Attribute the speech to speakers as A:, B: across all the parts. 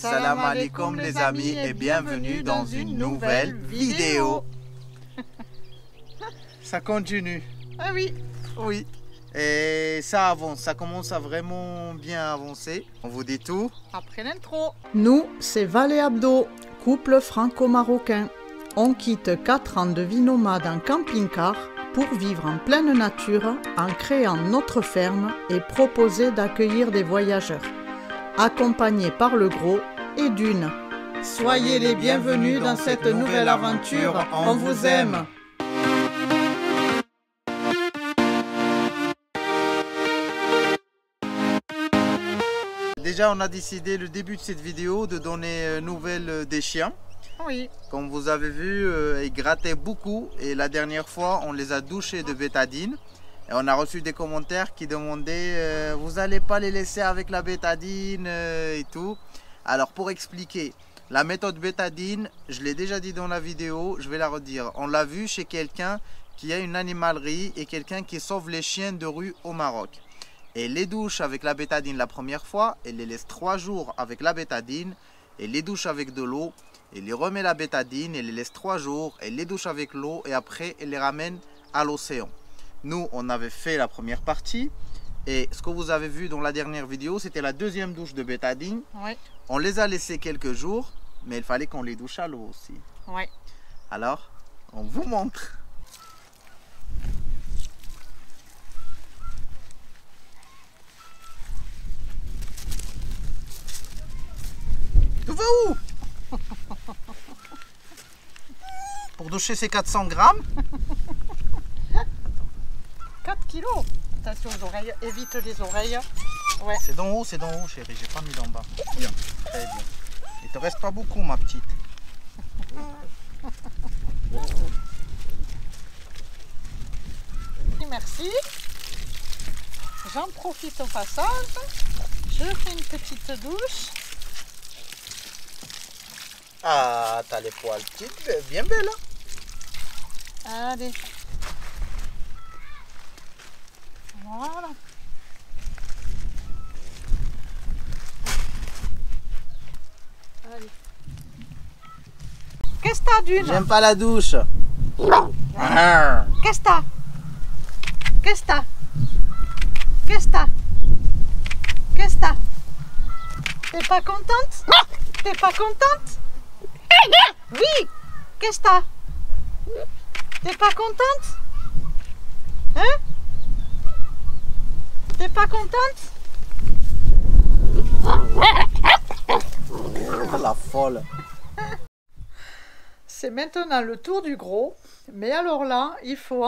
A: Salam alaikum les amis et bienvenue dans une nouvelle vidéo. Ça continue.
B: Ah oui.
A: Oui. Et ça avance, ça commence à vraiment bien avancer. On vous dit tout.
B: Après l'intro.
C: Nous, c'est Val et Abdo, couple franco-marocain. On quitte 4 ans de vie nomade en camping-car pour vivre en pleine nature en créant notre ferme et proposer d'accueillir des voyageurs. Accompagnés par le gros et d'une. Soyez les bienvenus dans cette nouvelle aventure, on vous aime.
A: Déjà, on a décidé le début de cette vidéo de donner nouvelles des chiens.
B: Oui.
A: Comme vous avez vu, ils grattaient beaucoup et la dernière fois, on les a douchés de bétadine. Et on a reçu des commentaires qui demandaient vous n'allez pas les laisser avec la bétadine et tout. Alors pour expliquer, la méthode bétadine, je l'ai déjà dit dans la vidéo, je vais la redire. On l'a vu chez quelqu'un qui a une animalerie et quelqu'un qui sauve les chiens de rue au Maroc. Et les douche avec la bétadine la première fois, et les laisse 3 jours avec la bétadine, et les douche avec de l'eau, et les remet la bétadine, et les laisse 3 jours, et les douche avec l'eau, et après, elle les ramène à l'océan. Nous, on avait fait la première partie, et ce que vous avez vu dans la dernière vidéo, c'était la deuxième douche de bétadine.
B: Oui.
A: On les a laissés quelques jours, mais il fallait qu'on les douche à l'eau aussi.
B: Oui.
A: Alors, on vous montre. Tu vas où? Pour doucher ces 400 grammes.
B: 4 kilos. Attention aux oreilles, évite les oreilles. Ouais.
A: C'est d'en haut, chérie, j'ai pas mis d'en bas. Bien, très bien. Il te reste pas beaucoup, ma petite.
B: Merci. J'en profite au passage. Je fais une petite douche.
A: Ah, t'as les poils petites, bien belles.
B: Allez. Voilà. Allez. Qu'est-ce que t'as d'une?
A: J'aime pas la douche.
B: Qu'est-ce que t'as? Qu'est-ce que t'as? Qu'est-ce que t'as? Qu'est-ce que t'as? T'es pas contente? T'es pas contente? Oui. Qu'est-ce que t'as? T'es pas contente? Hein? T'es pas contente?
A: La folle.
C: C'est maintenant le tour du gros, mais alors là, il faut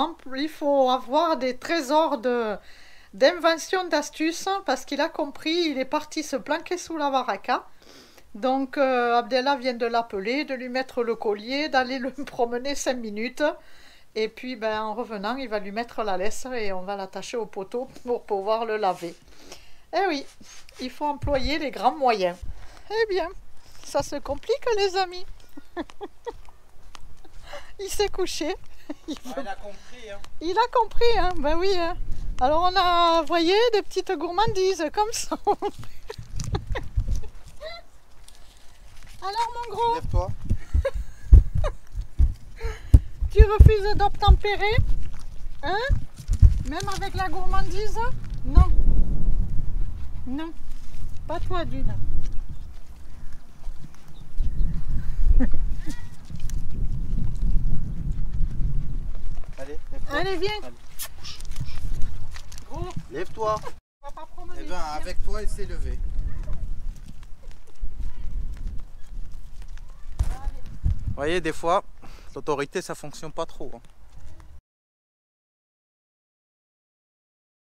C: avoir des trésors d'invention, d'astuces, parce qu'il a compris, il est parti se planquer sous la baraka. Donc Abdellah vient de l'appeler, de lui mettre le collier, d'aller le promener 5 minutes. Et puis en revenant, il va lui mettre la laisse et on va l'attacher au poteau pour pouvoir le laver. Eh oui, il faut employer les grands moyens. Eh bien, ça se complique les amis. Il s'est couché.
A: Il a compris. Hein.
C: Il a compris, hein. Ben oui. Hein. Alors on a, vous voyez, des petites gourmandises comme ça. Alors mon gros,
A: Lève-toi.
C: tu refuses d'obtempérer? Hein? Même avec la gourmandise? Non. Non. Pas toi d'une.
A: Allez, lève-toi.
C: Allez, viens.
A: Allez.
C: Gros,
A: Lève-toi.
C: on va pas promener.
A: Eh ben, avec toi, il s'est levé. Vous voyez, des fois, l'autorité, ça fonctionne pas trop. Hein.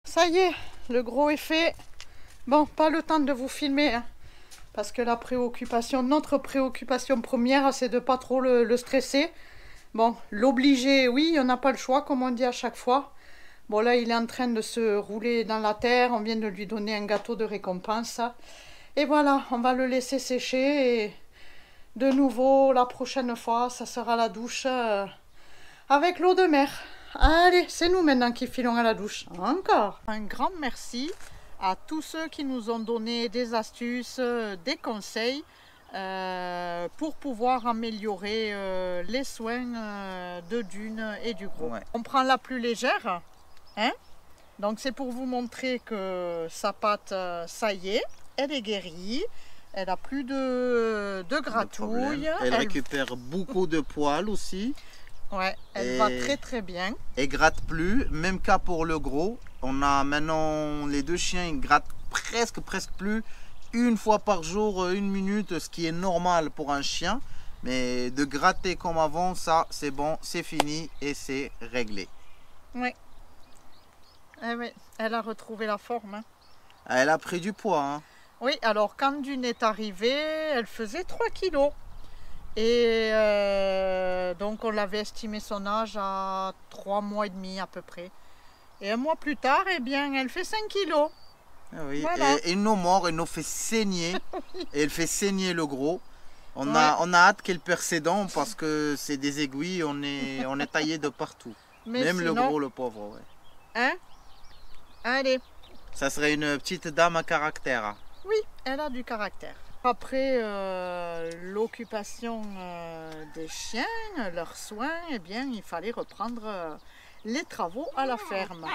C: Ça y est, le gros est fait. Bon, pas le temps de vous filmer, hein, parce que la préoccupation, notre préoccupation première, c'est de pas trop le stresser. Bon, l'obliger, oui, on n'a pas le choix, comme on dit à chaque fois. Bon, là, il est en train de se rouler dans la terre. On vient de lui donner un gâteau de récompense. Et voilà, on va le laisser sécher. Et de nouveau, la prochaine fois, ça sera la douche avec l'eau de mer. Allez, c'est nous maintenant qui filons à la douche. Encore. Un grand merci à tous ceux qui nous ont donné des astuces, des conseils. pour pouvoir améliorer les soins de Dune et du gros.
A: Ouais.
C: On prend la plus légère, hein? Donc c'est pour vous montrer que sa pâte, ça y est, elle est guérie, elle n'a plus de gratouille.
A: Elle récupère beaucoup de poils aussi.
C: Ouais, elle va très très bien.
A: Elle gratte plus, même cas pour le gros. On a maintenant les deux chiens, ils grattent presque plus. Une fois par jour, 1 minute, ce qui est normal pour un chien. Mais de gratter comme avant, ça c'est bon, c'est fini et c'est réglé.
C: Oui. Eh oui, elle a retrouvé la forme. Hein.
A: Elle a pris du poids. Hein.
C: Oui, alors quand Dune est arrivée, elle faisait 3 kilos. Et donc on l'avait estimé son âge à 3 mois et demi à peu près. Et 1 mois plus tard, eh bien, elle fait 5 kilos.
A: Oui.
C: Voilà.
A: Et nos morts, elle nous fait saigner. Et elle fait saigner le gros. On a hâte qu'elle perd ses dents parce que c'est des aiguilles, on est taillé de partout.
C: Mais
A: même
C: sinon,
A: le gros, le pauvre. Ouais.
C: Hein? Allez.
A: Ça serait une petite dame à caractère.
C: Oui, elle a du caractère. Après l'occupation des chiens, leurs soins, eh bien, il fallait reprendre les travaux à la ferme.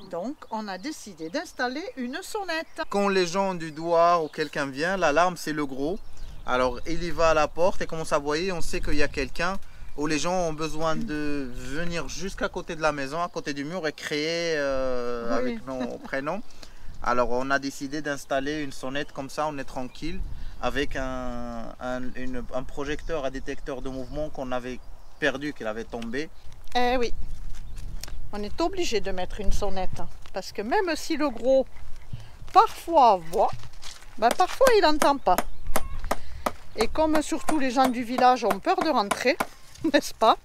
C: Donc, on a décidé d'installer une sonnette.
A: Quand les gens du Douar ou quelqu'un vient, l'alarme c'est le gros. Alors, il y va à la porte et comme ça, vous voyez, on sait qu'il y a quelqu'un où les gens ont besoin de venir jusqu'à côté de la maison, à côté du mur et créer avec nos prénoms. Alors, on a décidé d'installer une sonnette comme ça, on est tranquille, avec un projecteur à détecteur de mouvement qu'on avait perdu, qu'il avait tombé.
C: Eh oui, on est obligé de mettre une sonnette, parce que même si le gros, parfois voit, ben parfois il n'entend pas. Et comme surtout les gens du village ont peur de rentrer, n'est-ce pas?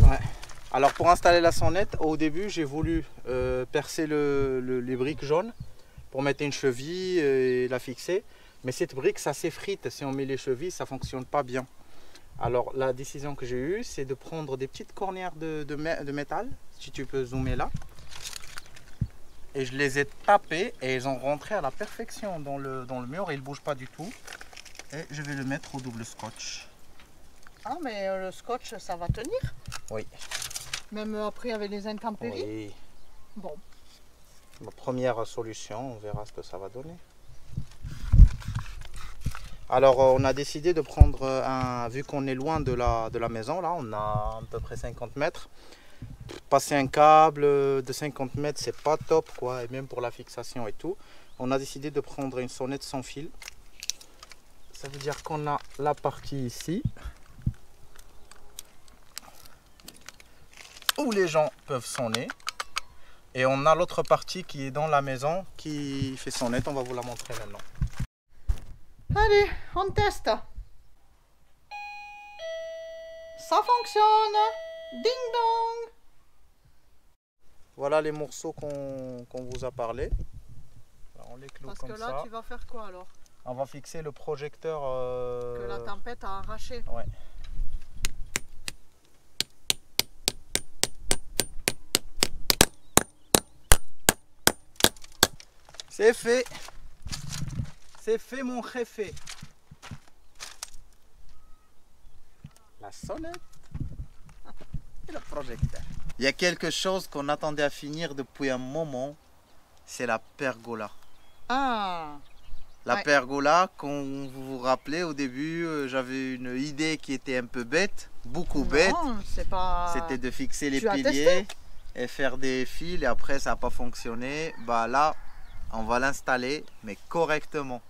A: Ouais. Alors pour installer la sonnette, au début j'ai voulu percer les briques jaunes pour mettre une cheville et la fixer. Mais cette brique ça s'effrite, si on met les chevilles ça ne fonctionne pas bien. Alors la décision que j'ai eue c'est de prendre des petites cornières de métal, si tu peux zoomer là. Et je les ai tapées et ils ont rentré à la perfection dans le mur et ils ne bougent pas du tout. Et je vais le mettre au double scotch.
C: Ah mais le scotch ça va tenir?
A: Oui.
C: Même après avec les intempéries?
A: Oui.
C: Bon.
A: Ma première solution, on verra ce que ça va donner. Alors on a décidé de prendre vu qu'on est loin de la maison, là on a à peu près 50 mètres. Passer un câble de 50 mètres c'est pas top quoi, et même pour la fixation et tout. On a décidé de prendre une sonnette sans fil. Ça veut dire qu'on a la partie ici où les gens peuvent sonner. Et on a l'autre partie qui est dans la maison qui fait sonnette. On va vous la montrer maintenant.
C: Allez, on teste. Ça fonctionne. Ding dong.
A: Voilà les morceaux qu'on vous a parlé. Alors on les cloue
C: Parce
A: comme
C: que là,
A: ça.
C: tu vas faire quoi alors?
A: On va fixer le projecteur.
C: Que la tempête a arraché.
A: Ouais. C'est fait. C'est fait mon réfé. La sonnette et le projecteur. Il y a quelque chose qu'on attendait à finir depuis un moment. C'est la pergola.
C: Ah.
A: La pergola, quand vous vous rappelez, au début, j'avais une idée qui était un peu bête, beaucoup bête.
C: Non, c'est pas...
A: C'était de fixer les
C: Tu as
A: piliers
C: testé?
A: et faire des fils, et après ça n'a pas fonctionné. Bah là, on va l'installer, mais correctement.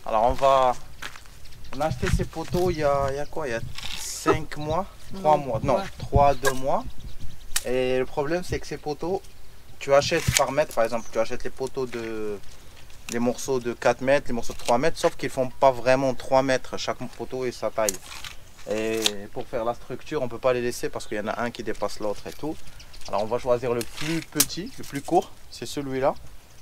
A: Alors on a acheté ces poteaux il y a quoi? Il y a 5 mois? 3 mois? Non, 2 mois. Et le problème, c'est que ces poteaux, tu achètes par mètre, par exemple, tu achètes les poteaux les morceaux de 4 mètres, les morceaux de 3 mètres, sauf qu'ils ne font pas vraiment 3 mètres, chaque poteau et sa taille. Et pour faire la structure, on ne peut pas les laisser parce qu'il y en a un qui dépasse l'autre et tout. Alors on va choisir le plus petit, le plus court, c'est celui-là.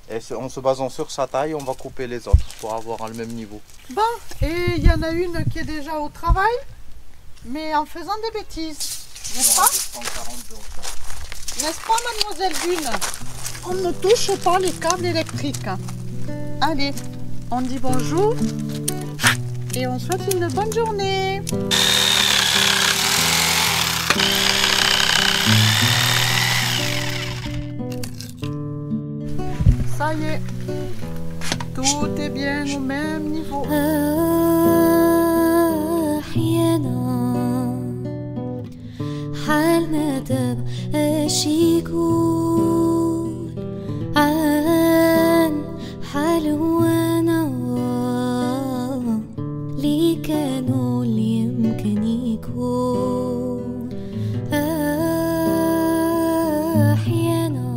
A: Et en se basant sur sa taille, on va couper les autres pour avoir le même niveau.
C: Bon, et il y en a une qui est déjà au travail, mais en faisant des bêtises, n'est-ce pas? N'est-ce pas, mademoiselle Dune? On ne touche pas les câbles électriques. Allez, on dit bonjour. Et on souhaite une bonne journée. Ça y est, tout est bien au même niveau.
D: حالنا تبقى شي يقول عن حال وانا اللي كانوا اللي يمكن يكون أحيانا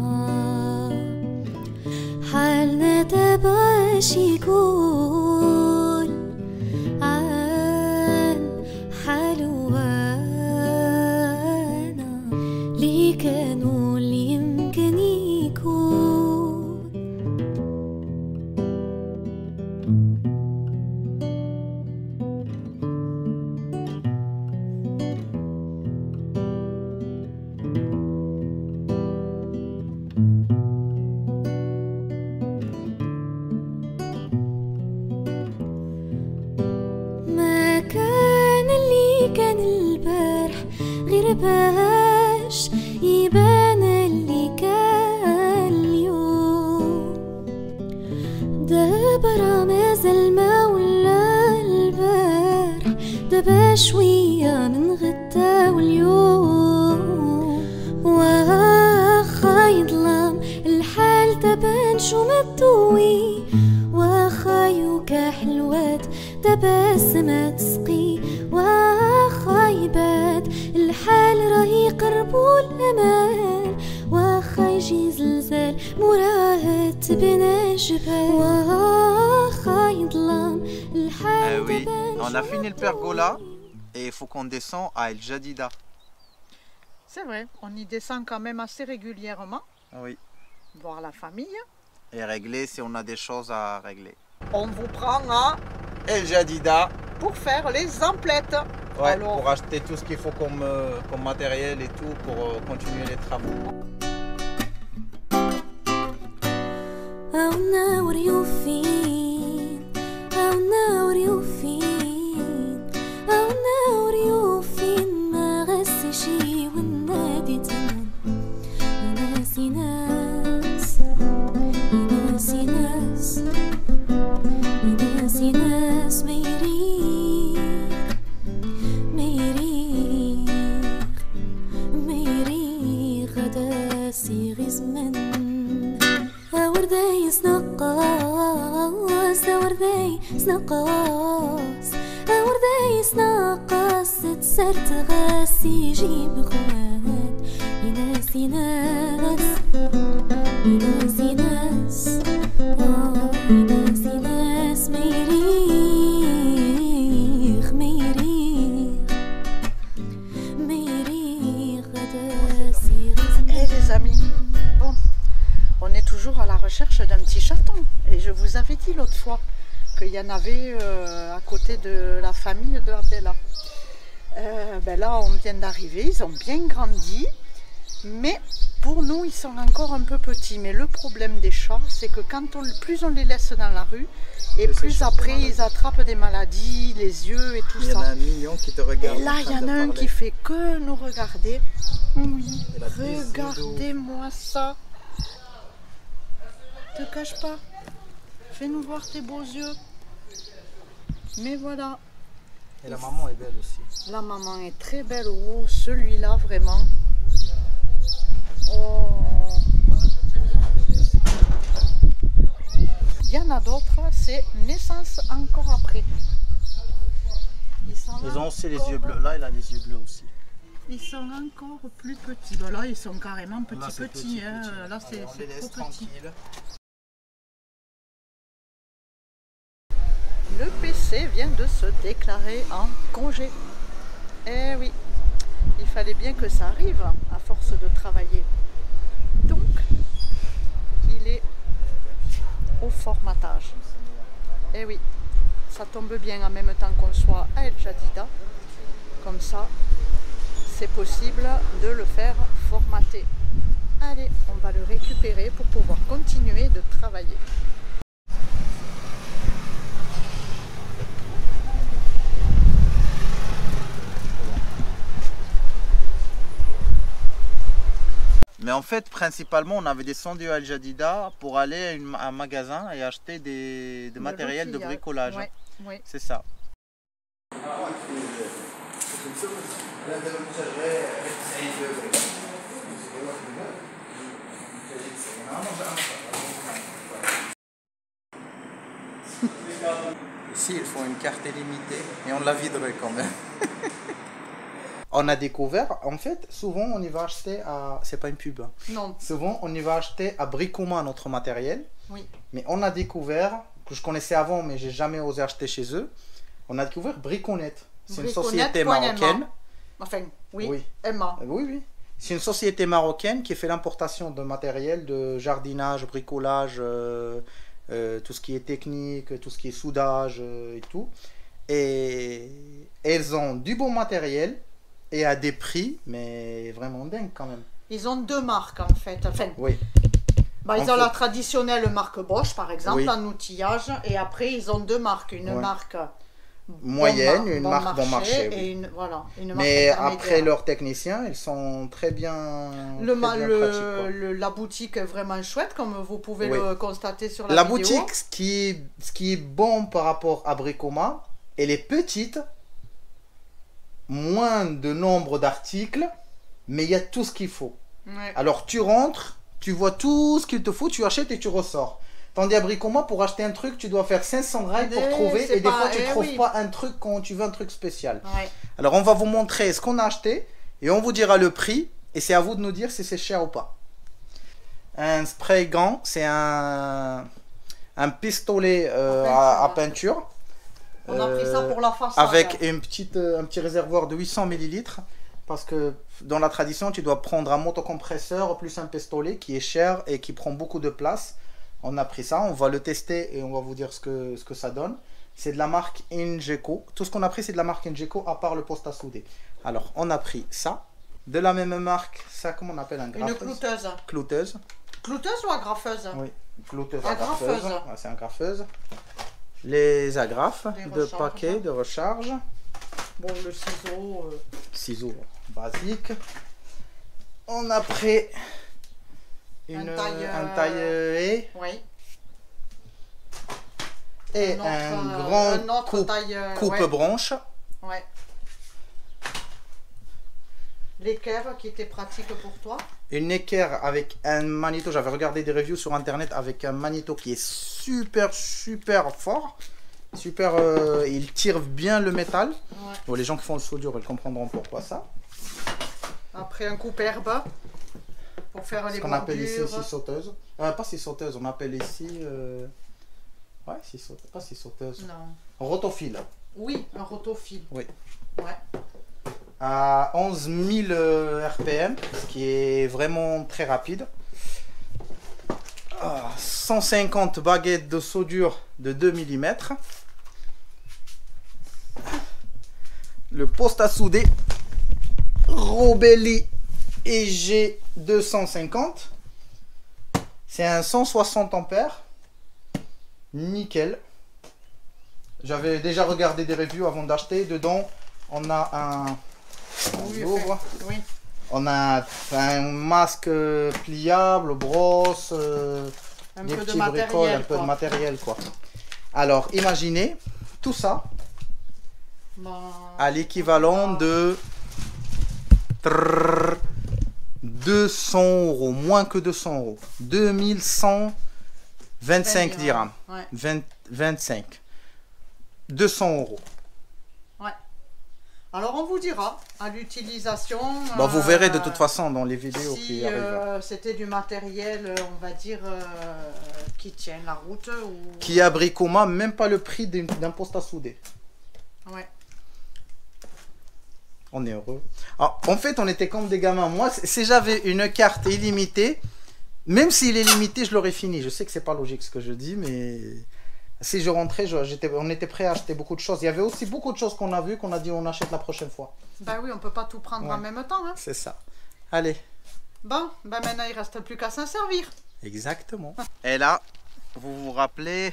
D: حالنا تبقى شي يقول عن حال اللي كانوا اللي يمكن يكون ما كان اللي كان البارح غير باش يبان اللي كان اليوم دابا راه مازال ما ولا البارح دابا شوية من غدا واليوم واخا يظلم الحال دابا نشوم الضوي واخا يوكا حلوات دابا السما تسقي واخا يبات الحال راه يقربوا الأمان واخا يجي زلزال مراه تبنى جبال واخا يظلم الحال
A: Oui,
D: دابا
A: on a fini le pergola et il faut qu'on descend à El Jadida.
C: C'est vrai, on y descend quand même assez régulièrement,
A: Oui.
C: voir la famille.
A: Et régler si on a des choses à régler.
C: On vous prend à
A: El Jadida.
C: pour faire les emplettes.
A: Ouais,
C: Alors,
A: pour acheter tout ce qu'il faut comme matériel et tout pour continuer les travaux.
D: أو ناور يوفين أو ناور يوفين أو ناور يوفين ما غسي شي والنادي تمن يناسي ناس يناسي ناس يناسي ناس ميريخ غدا سيغي زمن وردي سنقاص وردي سنقاص وردي سنقاص تسرت غاسي جيب خوات يناسي ناس يناسي ناس يناسي ناس ميريخ غدا سيغي زمن.
C: et les amis, bon, on est toujours à la recherche d'un petit chaton. Et je vous avais dit l'autre fois qu'il y en avait à côté de la famille de Abdella. Ben là, on vient d'arriver, ils ont bien grandi. Mais pour nous, ils sont encore un peu petits. Mais le problème des chats, c'est que plus on les laisse dans la rue, et plus après, ils attrapent des maladies, les yeux et tout
A: Il y en a
C: ça.
A: un mignon qui te regarde.
C: Et là, il y en a un qui fait que nous regarder. Oui,
A: Il a des yeux
C: regardez-moi ça. Te cache pas. Fais-nous voir tes beaux yeux. Mais voilà,
A: Et la maman est belle aussi.
C: la maman est très belle. Oh, celui-là, vraiment. Oh. Il y en a d'autres, c'est naissance encore après.
E: Ils ont aussi les yeux bleus. Là, il a les yeux bleus aussi.
C: Ils sont encore plus petits. Ben là, ils sont carrément petits.
E: Là, c'est petit,
C: Hein.
E: petit.
C: Là, c'est
A: On les laisse
C: trop petit.
A: tranquilles.
C: Le PC vient de se déclarer en congé. Eh oui, il fallait bien que ça arrive à force de travailler. Donc, il est au formatage. Eh oui, ça tombe bien en même temps qu'on soit à El Jadida. Comme ça, c'est possible de le faire formater. Allez, on va le récupérer pour pouvoir continuer de travailler.
A: Mais en fait, principalement, on avait descendu à Al Jadida pour aller à un magasin et acheter des matériel de bricolage.
C: Ouais, oui.
A: C'est ça. Ici, il faut une carte illimitée et on la viderait quand même. On a découvert, en fait, souvent on y va acheter à... C'est pas une pub. Hein.
C: Non.
A: Souvent on y va acheter à Bricouma notre matériel.
C: Oui.
A: Mais on a découvert, que je connaissais avant mais j'ai jamais osé acheter chez eux, on a découvert Briconet. C'est une société marocaine.
C: Enfin, oui,
A: Oui.
C: Emma.
A: Oui, oui. C'est une société marocaine qui fait l'importation de matériel de jardinage, bricolage, tout ce qui est technique, tout ce qui est soudage et tout. Et elles ont du bon matériel et à des prix, mais vraiment dingue quand même.
C: Ils ont deux marques en fait. Enfin,
A: Oui.
C: bah, ils
A: En
C: ont
A: fait-
C: la traditionnelle marque Bosch par exemple,
A: Oui.
C: en outillage. Et après, ils ont deux marques. Une
A: Ouais.
C: marque
A: Moyenne,
C: bon
A: une marque bon marché. Oui.
C: et une, voilà, une marque
A: Mais
C: intermédiaire.
A: après leurs techniciens, ils sont très bien,
C: Le,
A: très bien pratiques, quoi.
C: la boutique est vraiment chouette, comme vous pouvez
A: Oui.
C: le constater sur la
A: La
C: vidéo.
A: boutique, ce qui est bon par rapport à Bricouma, elle est petite, moins de nombre d'articles, mais il y a tout ce qu'il faut.
C: Ouais.
A: Alors tu rentres, tu vois tout ce qu'il te faut, tu achètes et tu ressors. Tandis à Bricouma, pour acheter un truc, tu dois faire 500 rails pour
C: Mais
A: trouver,
C: c'est
A: et des
C: pas-
A: fois tu trouves
C: oui.
A: pas un truc quand tu veux un truc spécial.
C: Ouais.
A: Alors on va vous montrer ce qu'on a acheté, et on vous dira le prix, et c'est à vous de nous dire si c'est cher ou pas. Un spray gun, c'est un pistolet à peinture.
C: On a pris ça pour la façade.
A: Avec un petit réservoir de 800 ml. Parce que dans la tradition, tu dois prendre un motocompresseur plus un pistolet qui est cher et qui prend beaucoup de place. On a pris ça, on va le tester et on va vous dire ce que ça donne. C'est de la marque Ingeco. Tout ce qu'on a pris, c'est de la marque Ingeco à part le poste à souder. Alors, on a pris ça. De la même marque, ça, comment on appelle un
C: Une
A: graffeuse?
C: clouteuse.
A: Clouteuse.
C: Clouteuse ou agrafeuse?
A: Oui, clouteuse,
C: Agrafeuse.
A: agrafeuse. Ouais, c'est agrafeuse. Les agrafes
C: Les
A: de
C: recharges.
A: paquets de recharge.
C: Bon, le ciseau.
A: Ciseaux basiques. On a pris un taille
C: Oui.
A: et un grand coupe-branche.
C: Ouais. L'équerre qui était pratique pour toi.
A: Une équerre avec un magnéto. J'avais regardé des reviews sur internet avec un magnéto qui est super fort. Super, il tire bien le métal.
C: Ouais.
A: Bon, les gens qui font le soudure, ils comprendront pourquoi ça.
C: Après un coupe-herbe pour faire les
A: Ce qu'on appelle ici
C: bordures.
A: scie sauteuse. Pas scie sauteuse, on appelle ici. Ouais, scie sauteuse. Pas scie sauteuse.
C: Non.
A: Rotofil.
C: Oui, un rotophile.
A: Oui.
C: Ouais.
A: À 11 000 RPM, ce qui est vraiment très rapide. 150 baguettes de soudure de 2 mm. Le poste à souder Robelli EG 250. C'est un 160 ampères. Nickel. J'avais déjà regardé des reviews avant d'acheter. Dedans, on a un...
C: Oui,
A: on ouvre.
C: oui.
A: On a un masque pliable, brosse,
C: Un
A: des
C: peu de
A: petits bricoles,
C: matériel.
A: un peu de
C: quoi.
A: matériel quoi. Alors imaginez tout ça
C: Ben,
A: à l'équivalent de 200 €, moins que 200 €, 2125 dirhams,
C: Ouais.
A: 25, 200 €.
C: Ouais. Alors on vous dira à l'utilisation.
A: Bah, vous verrez de toute façon dans les vidéos
C: si
A: qui arrivent.
C: c'était du matériel, on va dire, qui tient la route ou.
A: Qui a Bricouma, même pas le prix d'un poste à souder.
C: Ouais.
A: On est heureux. Alors, en fait, on était comme des gamins. Moi, si j'avais une carte illimitée, même s'il est limité, je l'aurais fini. Je sais que c'est pas logique ce que je dis, mais si je rentrais, on était prêt à acheter beaucoup de choses. Il y avait aussi beaucoup de choses qu'on a vues, qu'on a dit on achète la prochaine fois.
C: Ben oui, on peut pas tout prendre
A: Ouais.
C: en même temps. Hein.
A: C'est ça. Allez.
C: Bon, ben maintenant il reste plus qu'à s'en servir.
A: Exactement. Et là, vous vous rappelez,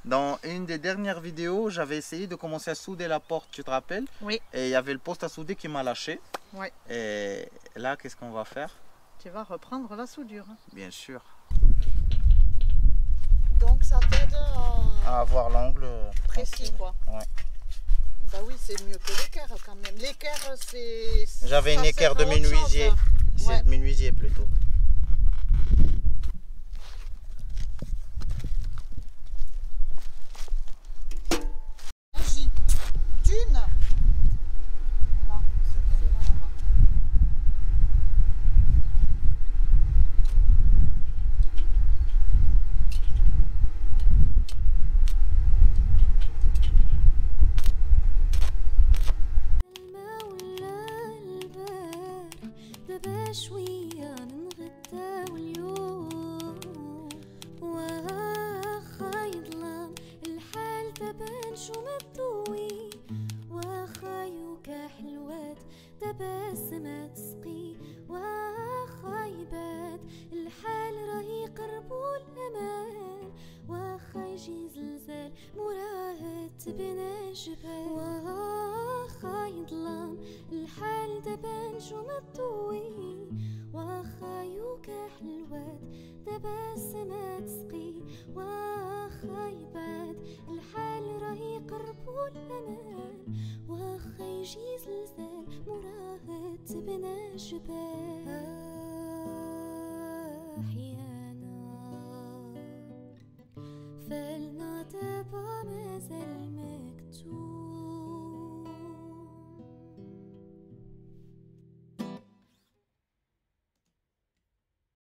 A: dans une des dernières vidéos, j'avais essayé de commencer à souder la porte, tu te rappelles?
C: Oui.
A: Et il y avait le poste à souder qui m'a lâché.
C: Oui.
A: Et là, qu'est-ce qu'on va faire?
C: Tu vas reprendre la soudure.
A: Bien sûr.
C: Donc ça t'aide
A: À avoir l'angle
C: précis, quoi.
A: Ouais.
C: Bah oui, c'est mieux que l'équerre quand même. L'équerre, c'est...
A: J'avais une
C: ça
A: équerre
C: sert
A: de
C: à autre chose,
A: menuisier.
C: hein.
A: C'est
C: Ouais.
A: de menuisier plutôt.
C: Magie. Thune. Non, c'est bien pas là-bas.
D: الماء ولا البارح دابا شوية نغدا واليوم واخا يظلم الحال دابا نشوم الضوي واخا يوكا حلوات دابا السما تسقي واخا يبات الحال راه يقربو الأمان واخا يجي زلزال موراه تبنى جبال واخا يظلم الحال دابا نجوم الضوي واخا يوكا حلوات دابا السما تسقي واخا يبات الحال راه يقربو الأمان واخا يجي زلزال موراه تبنى جبال